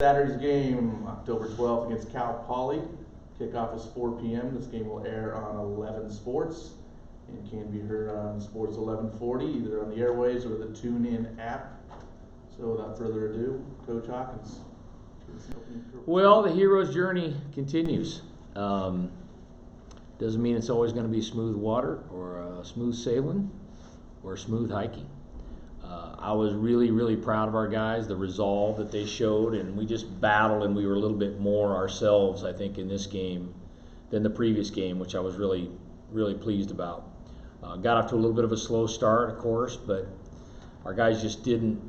Saturday's game, October 12th against Cal Poly. Kickoff is 4 p.m. This game will air on 11 Sports and can be heard on Sports 1140, either on the airways or the TuneIn app. So without further ado, Coach Hawkins. Well, the hero's journey continues. Doesn't mean it's always going to be smooth water or smooth sailing or smooth hiking. I was really proud of our guys, the resolve that they showed, and we just battled, and we were a little bit more ourselves, I think, in this game than the previous game, which I was really pleased about. Got off to a little bit of a slow start, of course, but our guys just didn't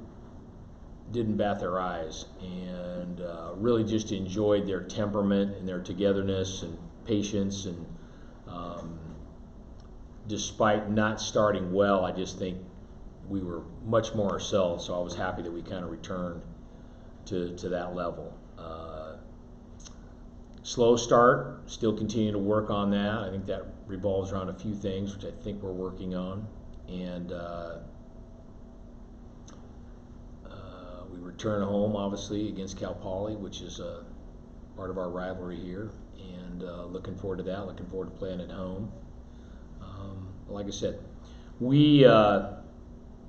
bat their eyes, and really just enjoyed their temperament and their togetherness and patience, and despite not starting well, I just think we were much more ourselves, so I was happy that we kind of returned to that level. Slow start, still continue to work on that. I think that revolves around a few things, which I think we're working on, and we return home, obviously, against Cal Poly, which is part of our rivalry here, and looking forward to that, looking forward to playing at home. Like I said, we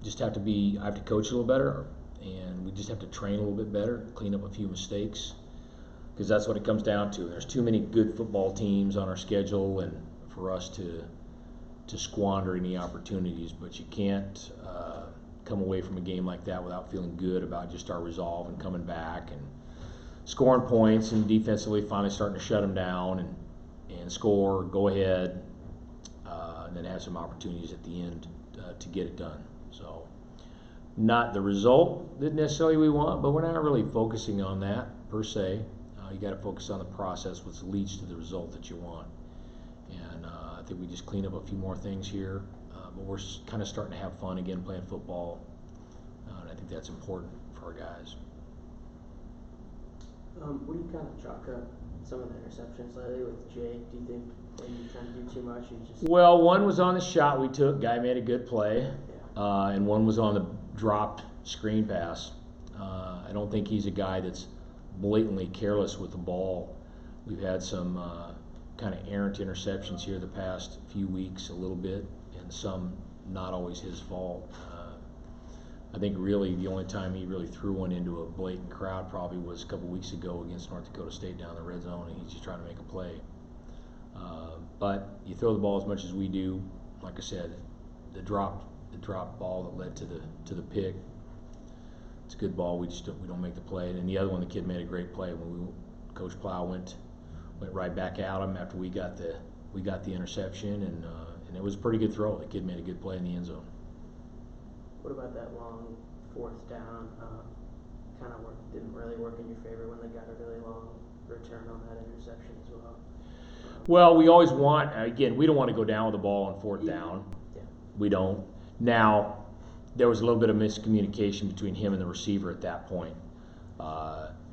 just have to coach a little better, and we just have to train a little bit better, clean up a few mistakes, because that's what it comes down to. There's too many good football teams on our schedule, and for us to squander any opportunities. But you can't come away from a game like that without feeling good about just our resolve and coming back and scoring points, and defensively finally starting to shut them down and score, go ahead, and then have some opportunities at the end to get it done. So, not the result that necessarily we want, but we're not really focusing on that per se. You got to focus on the process, which leads to the result that you want. And I think we just cleaned up a few more things here, but we're kind of starting to have fun again playing football, and I think that's important for our guys. What do you kind of chalk up some of the interceptions lately with Jake? Do you think maybe you're trying to do too much? Or you just... Well, one was on the shot we took. Guy made a good play. Yeah. And one was on the dropped screen pass. I don't think he's a guy that's blatantly careless with the ball. We've had some kind of errant interceptions here the past few weeks, a little bit, and some not always his fault. I think really the only time he really threw one into a blatant crowd probably was a couple weeks ago against North Dakota State down the red zone, and he's just trying to make a play. But you throw the ball as much as we do, like I said, the drop ball that led to the pick, it's a good ball. We don't make the play. And then the other one, the kid made a great play when Coach Plow went right back at him after we got the interception, and it was a pretty good throw. The kid made a good play in the end zone. What about that long fourth down? Kind of didn't really work in your favor when they got a really long return on that interception as well. Well, we always want, again, we don't want to go down with the ball on fourth down. Yeah. We don't. Now, there was a little bit of miscommunication between him and the receiver at that point,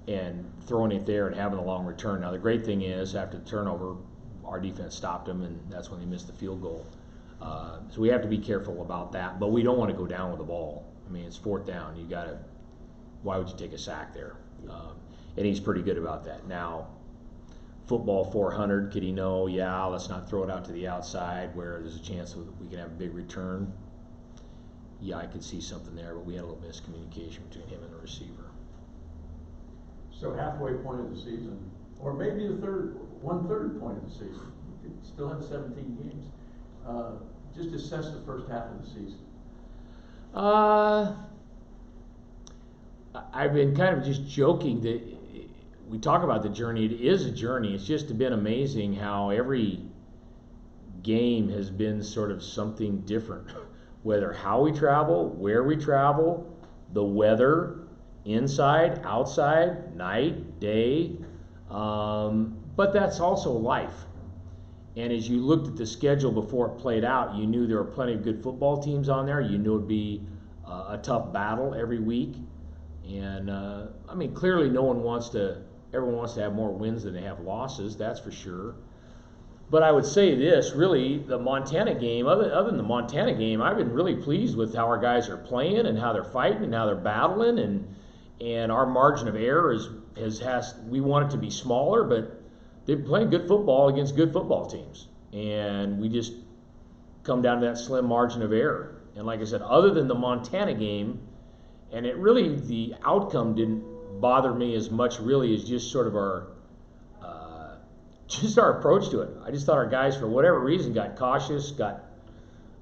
and throwing it there and having a long return. Now, the great thing is, after the turnover, our defense stopped him, and that's when they missed the field goal. So we have to be careful about that, but we don't want to go down with the ball. I mean, it's fourth down. Why would you take a sack there? And he's pretty good about that. Now, football 400, could he know, yeah, let's not throw it out to the outside where there's a chance that we can have a big return? Yeah, I could see something there, but we had a little miscommunication between him and the receiver. So halfway point of the season, or maybe one-third point of the season, we could still have 17 games. Just assess the first half of the season. I've been kind of just joking that we talk about the journey. It is a journey. It's just been amazing how every game has been sort of something different. Whether how we travel, where we travel, the weather, inside, outside, night, day. But that's also life. And as you looked at the schedule before it played out, you knew there were plenty of good football teams on there. You knew it would be a tough battle every week. And I mean, clearly everyone wants to have more wins than they have losses, that's for sure. But I would say this, really, the Montana game, other than the Montana game, I've been really pleased with how our guys are playing and how they're fighting and how they're battling, and our margin of error is we want it to be smaller, but they're playing good football against good football teams, and we just come down to that slim margin of error. And like I said, other than the Montana game, and the outcome didn't bother me as much really as just sort of our approach to it. I just thought our guys, for whatever reason, got cautious,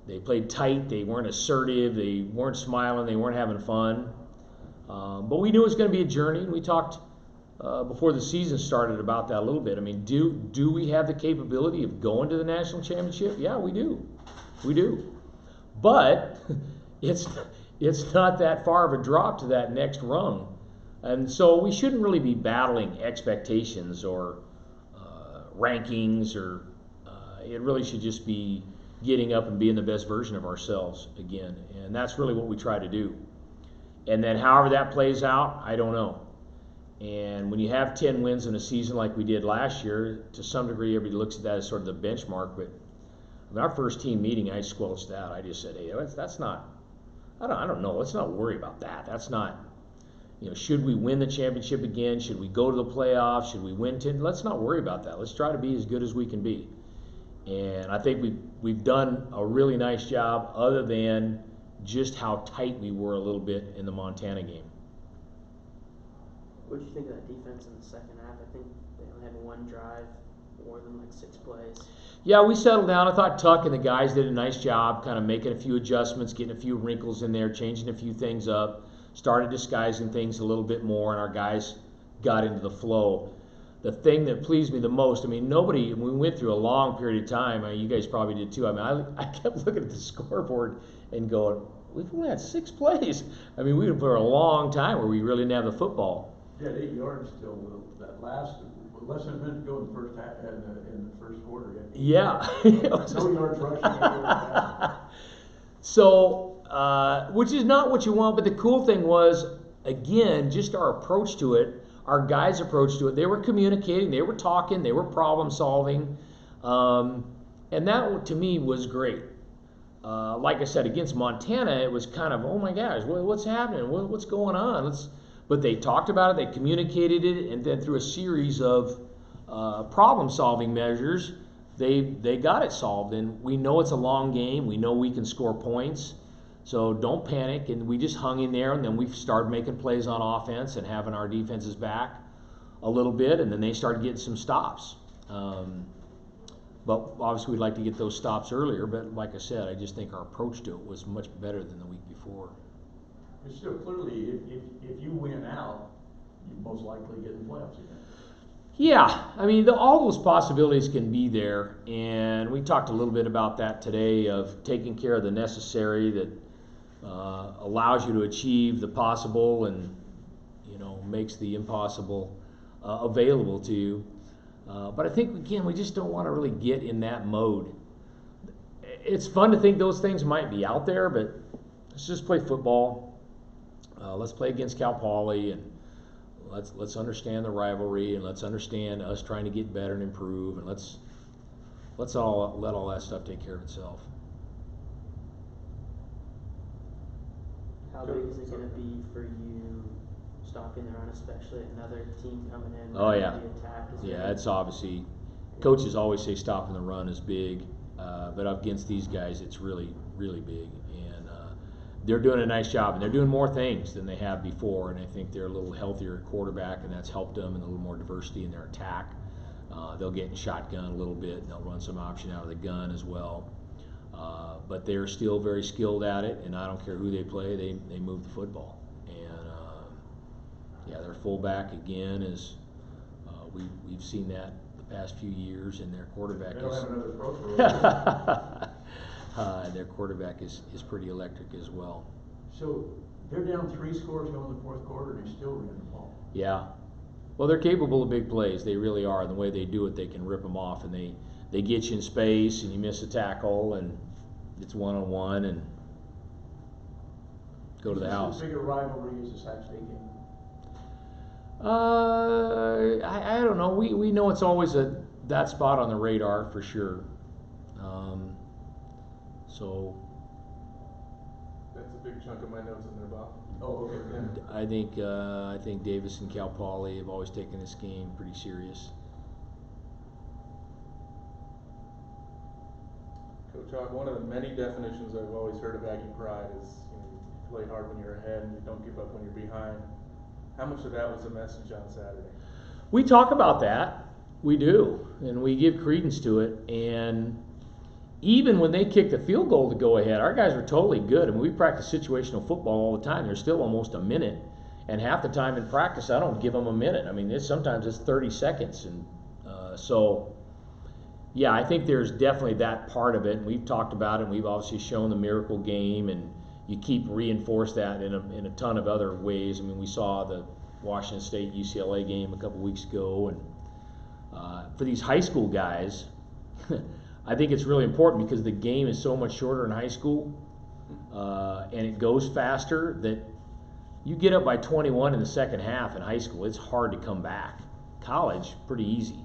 they played tight, they weren't assertive, they weren't smiling, they weren't having fun. But we knew it was going to be a journey, and we talked before the season started about that a little bit. I mean, do we have the capability of going to the national championship? Yeah, we do. We do. But it's not that far of a drop to that next rung. And so we shouldn't really be battling expectations or rankings, or it really should just be getting up and being the best version of ourselves again. And that's really what we try to do. And then however that plays out, I don't know. And when you have 10 wins in a season like we did last year, to some degree everybody looks at that as sort of the benchmark. But in our first team meeting, I squelched that. I just said, hey, that's not, I don't know. Let's not worry about that. That's not, should we win the championship again? Should we go to the playoffs? Should we win 10? Let's not worry about that. Let's try to be as good as we can be. And I think we've done a really nice job, other than just how tight we were a little bit in the Montana game. What did you think of that defense in the second half? I think they only had one drive, more than like 6 plays. Yeah, we settled down. I thought Tuck and the guys did a nice job kind of making a few adjustments, getting a few wrinkles in there, changing a few things up, started disguising things a little bit more, and our guys got into the flow. The thing that pleased me the most, we went through a long period of time, you guys probably did too. I kept looking at the scoreboard and going, we've only had 6 plays. We went for a long time where we really didn't have the football. You had 8 yards still with that last, less than a minute to go in the first half, in the first quarter. Yeah. No yards rushing. So, which is not what you want, but the cool thing was, again, just our approach to it, our guys' approach to it. They were communicating, they were talking, they were problem solving, and that to me was great. Like I said, against Montana, it was kind of, oh my gosh, what's happening? What's going on? But they talked about it, they communicated it, and then through a series of problem-solving measures, they got it solved. And we know it's a long game. We know we can score points. So don't panic. And we just hung in there, and then we started making plays on offense and having our defenses back a little bit, and then they started getting some stops. But obviously we'd like to get those stops earlier, but like I said, I just think our approach to it was much better than the week before. So clearly, if you win out, you most likely get in the playoffs again. Yeah, all those possibilities can be there, and we talked a little bit about that today, of taking care of the necessary that allows you to achieve the possible and makes the impossible available to you. But I think, again, we just don't want to really get in that mode. It's fun to think those things might be out there, but let's just play football. Let's play against Cal Poly, and let's understand the rivalry, and let's understand us trying to get better and improve, and let's let all that stuff take care of itself. How big is it going to be for you stopping the run, especially another team coming in? Oh yeah, the attack? it's obviously, coaches always say stopping the run is big, but against these guys, it's really, really big. They're doing a nice job, and they're doing more things than they have before, and I think they're a little healthier at quarterback, and that's helped them, and a little more diversity in their attack. They'll get in shotgun a little bit, and they'll run some option out of the gun as well. But they're still very skilled at it, and I don't care who they play, they move the football. And their fullback, again, is we've seen that the past few years, and their quarterback They don't is... have another pro for their quarterback is pretty electric as well. So they're down 3 scores going in the fourth quarter, and they still ran the ball. Yeah. Well, they're capable of big plays. They really are. And the way they do it, they can rip them off, and they get you in space, and you miss a tackle, and it's one-on-one, and go to the house. Is this a bigger rivalry as the Sac State game? I don't know. We know it's always that spot on the radar for sure. That's a big chunk of my notes in there, Bob. Oh, okay. I think Davis and Cal Poly have always taken this game pretty serious. Coach Hawk, one of the many definitions I've always heard of Aggie pride is, you play hard when you're ahead and you don't give up when you're behind. How much of that was the message on Saturday? We talk about that, we do, and we give credence to it. And even when they kicked the field goal to go ahead, our guys were totally good. I mean, we practice situational football all the time. There's still almost a minute, and half the time in practice, I don't give them a minute. I mean, sometimes it's 30 seconds, and yeah, I think there's definitely that part of it. And we've talked about it. And we've obviously shown the miracle game, and you keep reinforce that in a ton of other ways. I mean, we saw the Washington State UCLA game a couple weeks ago, and for these high school guys, I think it's really important because the game is so much shorter in high school, and it goes faster. That you get up by 21 in the second half in high school, it's hard to come back. College, pretty easy,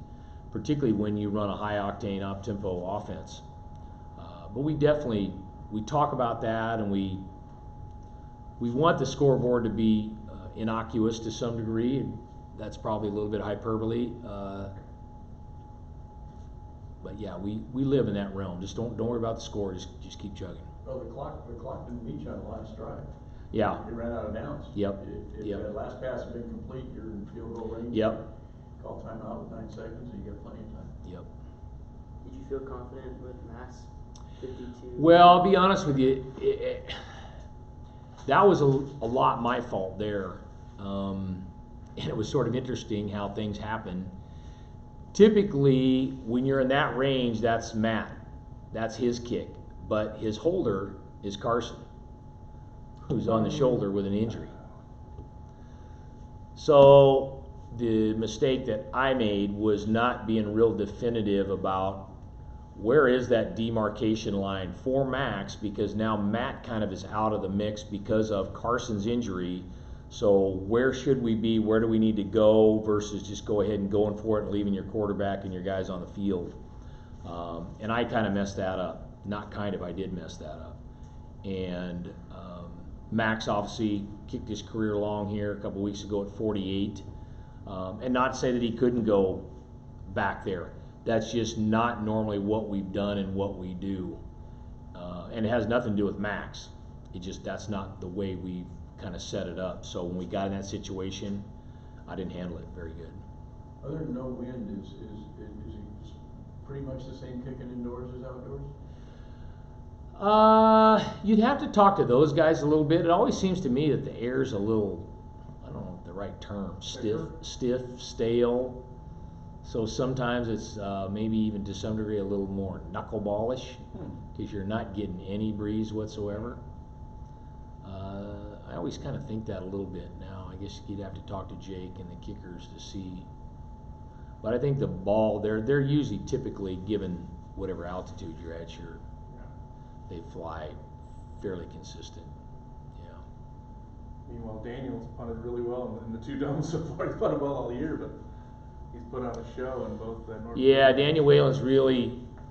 particularly when you run a high octane, up tempo offense. But we talk about that, and we want the scoreboard to be innocuous to some degree, and that's probably a little bit hyperbole. But yeah, we live in that realm. Just don't worry about the score. Just keep chugging. Well, the clock didn't beat you on the last drive. Yeah. It ran out of downs. Yep. If that last pass had been complete, you're in field goal range. Yep. Call timeout with 9 seconds, and you got plenty of time. Yep. Did you feel confident with Max 52? Well, I'll be honest with you. That was a lot my fault there. And it was sort of interesting how things happen. Typically, when you're in that range, that's Matt. That's his kick. But his holder is Carson, who's on the shoulder with an injury. So the mistake that I made was not being real definitive about where is that demarcation line for Max, because now Matt kind of is out of the mix because of Carson's injury. So where should we be? Where do we need to go versus just go ahead and going for it and leaving your quarterback and your guys on the field? And I kind of messed that up. Not kind of, I did mess that up. And Max obviously kicked his career long here a couple weeks ago at 48. And not to say that he couldn't go back there. That's just not normally what we've done and what we do. And it has nothing to do with Max. That's not the way we've kind of set it up. So when we got in that situation, I didn't handle it very good. Other than no wind, is it pretty much the same kicking indoors as outdoors? You'd have to talk to those guys a little bit. It always seems to me that the air's a little, I don't know the right term, stiff, stale. So sometimes it's maybe even to some degree a little more knuckleballish because you're not getting any breeze whatsoever. I always kind of think that a little bit now. I guess you'd have to talk to Jake and the kickers to see. But I think the ball, they're usually typically given whatever altitude you're at, they fly fairly consistent. Yeah. Meanwhile, Daniel's punted really well in the two domes so far. He's punted well all year, but he's put on a show in both North. Yeah, Daniel Whalen's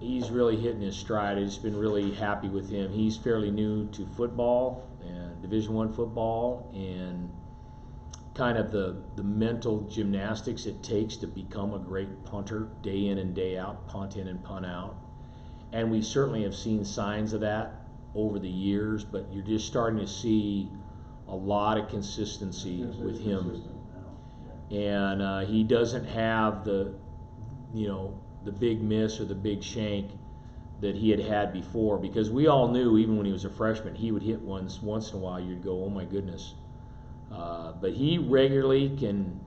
he's really hitting his stride. I've just been really happy with him. He's fairly new to football and Division I football, and kind of the mental gymnastics it takes to become a great punter day in and day out, punt in and punt out. And we certainly have seen signs of that over the years, but you're just starting to see a lot of consistency with him. And he doesn't have the big miss or the big shank that he had before, because we all knew even when he was a freshman he would hit once in a while. You'd go, oh my goodness. But he regularly can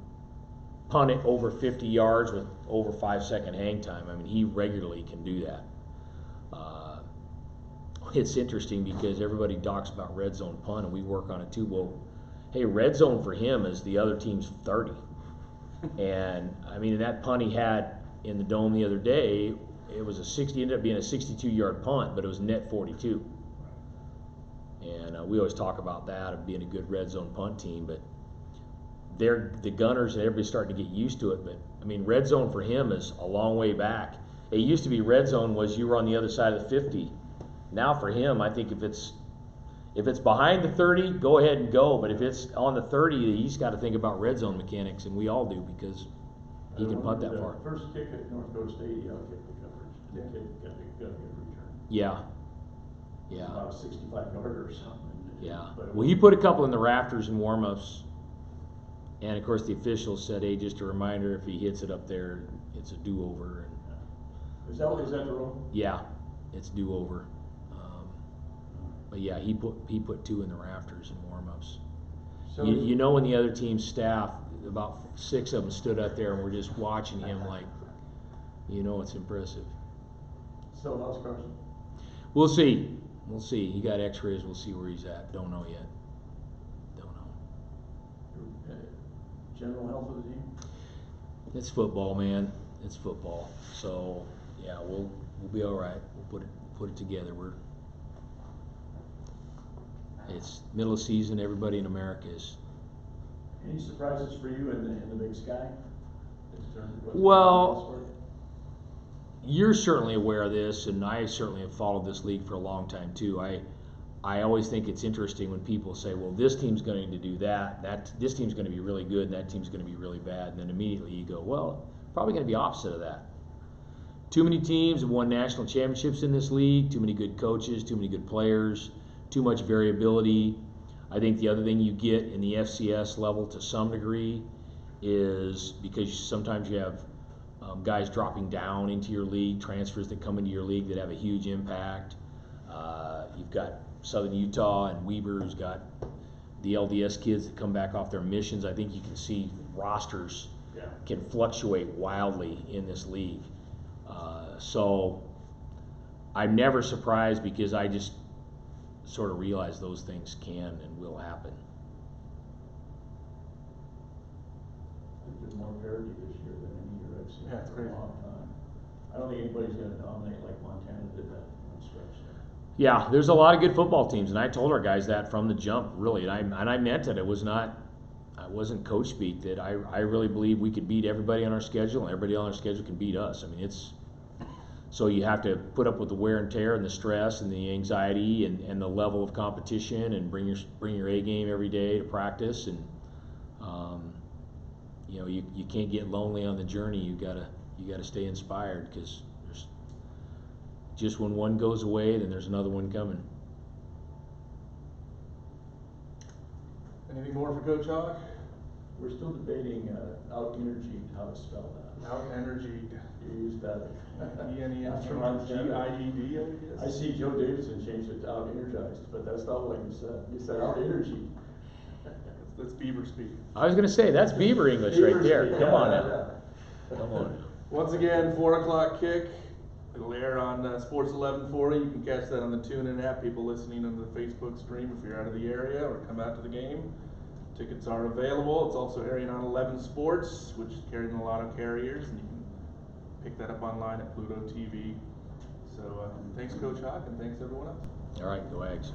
punt it over 50 yards with over 5-second hang time. I mean, he regularly can do that. It's interesting because everybody talks about red zone punt, and we work on it too. Well, hey, red zone for him is the other team's 30. And I mean, that punt he had in the dome the other day, it was ended up being a 62-yard punt, but it was net 42. And we always talk about that of being a good red zone punt team, but the gunners and everybody's starting to get used to it. But I mean, red zone for him is a long way back. It used to be red zone was you were on the other side of the 50. Now for him, I think if If it's behind the 30, go ahead and go. But if it's on the 30, he's got to think about red zone mechanics, and we all do because he can punt that far. First kick at North Dakota State, he outkicked the coverage. The kid got a good return. Yeah. Yeah. About a 65-yarder or something. Yeah. But Well, he put a couple in the rafters in warm-ups. And, of course, the officials said, hey, just a reminder, if he hits it up there, it's a do-over. Is that the rule? Yeah, it's do-over. But, yeah, he put 2 in the rafters in warm-ups. So You know when the other team's staff, about 6 of them stood up there and were just watching him like, it's impressive. So how's Carson? We'll see. We'll see. He got x-rays. We'll see where he's at. Don't know yet. Don't know. General health of the team? It's football, man. It's football. So, yeah, we'll be all right. We'll put it together. It's middle of season. Everybody in America is. Any surprises for you in the Big Sky? Well, you're certainly aware of this, and I certainly have followed this league for a long time too. I always think it's interesting when people say, well, this team's going to do that this team's going to be really good, and that team's going to be really bad, and then immediately you go, well, probably going to be opposite of that. Too many teams have won national championships in this league, too many good coaches, too many good players, too much variability. I think the other thing you get in the FCS level to some degree is because sometimes you have guys dropping down into your league, transfers that come into your league that have a huge impact. You've got Southern Utah and Weber, who's got the LDS kids that come back off their missions. I think you can see rosters can fluctuate wildly in this league. So I'm never surprised because I just sort of realize those things can and will happen. I think there's more parity this year than any year I've seen Yeah, it's for crazy. a long time. I don't think anybody's going to dominate like Montana did that one stretch there. Yeah, there's a lot of good football teams, and I told our guys that from the jump, really, and I meant it. I wasn't coach speak. That I really believe we could beat everybody on our schedule, and everybody on our schedule can beat us. I mean, so you have to put up with the wear and tear and the stress and the anxiety and the level of competition, and bring your A game every day to practice, and you can't get lonely on the journey. You gotta stay inspired, because just when one goes away, then there's another one coming. Anything more for Coach Hawk? We're still debating out energy, how to spell that. Out energy. You use that. E-N-E-G-I-E-D, I I guess. see Joe Davidson changed it to out energized, but that's not what you said. You said out energy. That's Beaver speak. I was gonna say, that's Beaver English right there. Come on now. Come on. Once again, 4:00 kick. It'll air on Sports 1140. You can catch that on the TuneIn app. People listening on the Facebook stream if you're out of the area or come out to the game. Tickets are available. It's also airing on 11 Sports, which is carrying a lot of carriers, and you can pick that up online at Pluto TV. So thanks, Coach Hawk, and thanks everyone else. All right, go Ags.